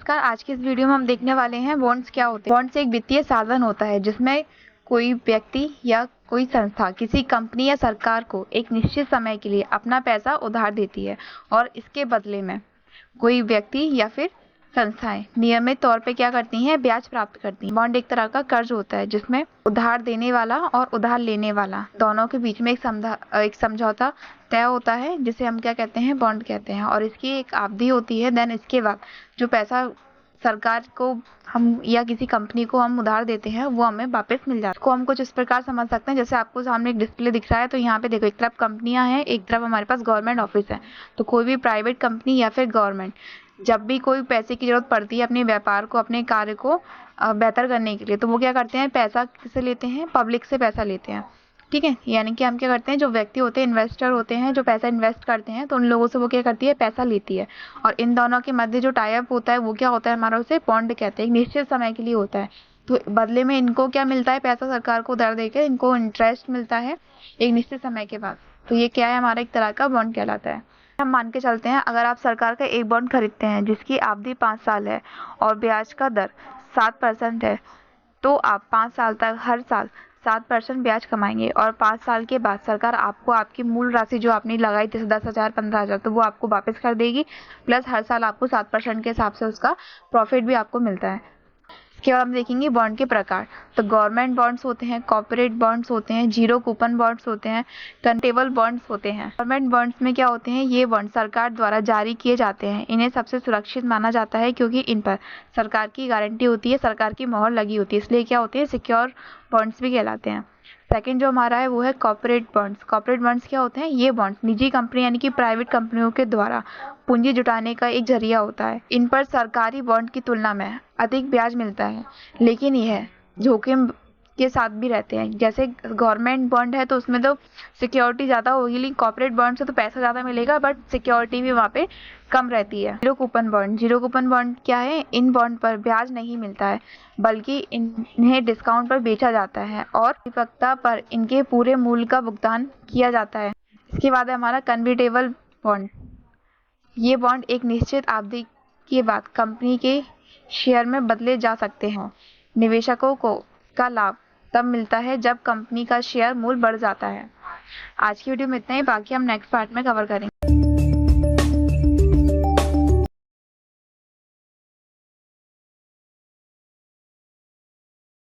नमस्कार। आज की इस वीडियो में हम देखने वाले हैं बॉन्ड्स क्या होते हैं। बॉन्ड्स एक वित्तीय साधन होता है जिसमें कोई व्यक्ति या कोई संस्था किसी कंपनी या सरकार को एक निश्चित समय के लिए अपना पैसा उधार देती है और इसके बदले में कोई व्यक्ति या फिर संस्थाएं नियमित तौर पे क्या करती हैं, ब्याज प्राप्त करती हैं। बॉन्ड एक तरह का कर्ज होता है जिसमें उधार देने वाला और उधार लेने वाला दोनों के बीच में एक समझौता तय होता है जिसे हम क्या कहते हैं, बॉन्ड कहते हैं। और इसकी एक अवधि होती है। देन इसके बाद जो पैसा सरकार को हम या किसी कंपनी को हम उधार देते हैं वो हमें वापस मिल जाता है। इसको हम कुछ इस प्रकार समझ सकते हैं, जैसे आपको सामने एक डिस्प्ले दिख रहा है तो यहाँ पे देखो, एक तरफ कंपनियां हैं, एक तरफ हमारे पास गवर्नमेंट ऑफिस है। तो कोई भी प्राइवेट कंपनी या फिर गवर्नमेंट जब भी कोई पैसे की जरूरत पड़ती है अपने व्यापार को, अपने कार्य को बेहतर करने के लिए, तो वो क्या करते हैं, पैसा किससे लेते हैं, पब्लिक से पैसा लेते हैं। ठीक है, यानी कि हम क्या करते हैं, जो व्यक्ति होते हैं, इन्वेस्टर होते हैं, जो पैसा इन्वेस्ट करते हैं, तो उन लोगों से वो क्या करती है, पैसा लेती है। और इन दोनों के मध्य जो टाई अप होता है वो क्या होता है, हमारा उसे बॉन्ड कहते हैं। एक निश्चित समय के लिए होता है। तो बदले में इनको क्या मिलता है, पैसा सरकार को उधार देकर इनको इंटरेस्ट मिलता है एक निश्चित समय के बाद। तो ये क्या है, हमारा एक तरह का बॉन्ड कहलाता है। हम मान के चलते हैं, अगर आप सरकार का एक बॉन्ड खरीदते हैं जिसकी अवधि 5 साल है और ब्याज का दर 7% है, तो आप 5 साल तक हर साल 7% ब्याज कमाएंगे और 5 साल के बाद सरकार आपको आपकी मूल राशि जो आपने लगाई थी, 10,000 15,000, तो वो आपको वापस कर देगी। प्लस हर साल आपको 7% के हिसाब से उसका प्रॉफिट भी आपको मिलता है। इसके बाद हम देखेंगे बॉन्ड के प्रकार। तो गवर्नमेंट बॉन्ड्स होते हैं, कॉर्पोरेट बॉन्ड्स होते हैं, जीरो कूपन बॉन्ड्स होते हैं, कंटेबल बॉन्ड्स होते हैं। गवर्नमेंट बॉन्ड्स में क्या होते हैं, ये बॉन्ड सरकार द्वारा जारी किए जाते हैं। इन्हें सबसे सुरक्षित माना जाता है क्योंकि इन पर सरकार की गारंटी होती है, सरकार की मोहर लगी होती है, इसलिए क्या होते हैं, सिक्योर बॉन्ड्स भी कहलाते हैं। सेकंड जो हमारा है वो है कॉर्पोरेट बॉन्ड्स। कॉर्पोरेट बॉन्ड्स क्या होते हैं, ये बॉन्ड्स निजी कंपनी यानी कि प्राइवेट कंपनियों के द्वारा पूंजी जुटाने का एक जरिया होता है। इन पर सरकारी बॉन्ड की तुलना में अधिक ब्याज मिलता है, लेकिन यह जोखिम के साथ भी रहते हैं। जैसे गवर्नमेंट बॉन्ड है तो उसमें तो सिक्योरिटी ज़्यादा होगी, लेकिन कॉर्पोरेट बॉन्ड से तो पैसा ज़्यादा मिलेगा बट सिक्योरिटी भी वहाँ पे कम रहती है। Zero coupon bond. Zero coupon bond क्या है, इन बॉन्ड पर ब्याज नहीं मिलता है बल्कि इन्हें डिस्काउंट पर बेचा जाता है और परिपक्वता पर इनके पूरे मूल्य का भुगतान किया जाता है। इसके बाद है हमारा कन्वर्टेबल बॉन्ड। ये बॉन्ड एक निश्चित अवधि के बाद कंपनी के शेयर में बदले जा सकते हैं। निवेशकों को का लाभ तब मिलता है जब कंपनी का शेयर मूल्य बढ़ जाता है। आज की वीडियो में इतना ही, बाकी हम नेक्स्ट पार्ट में कवर करेंगे।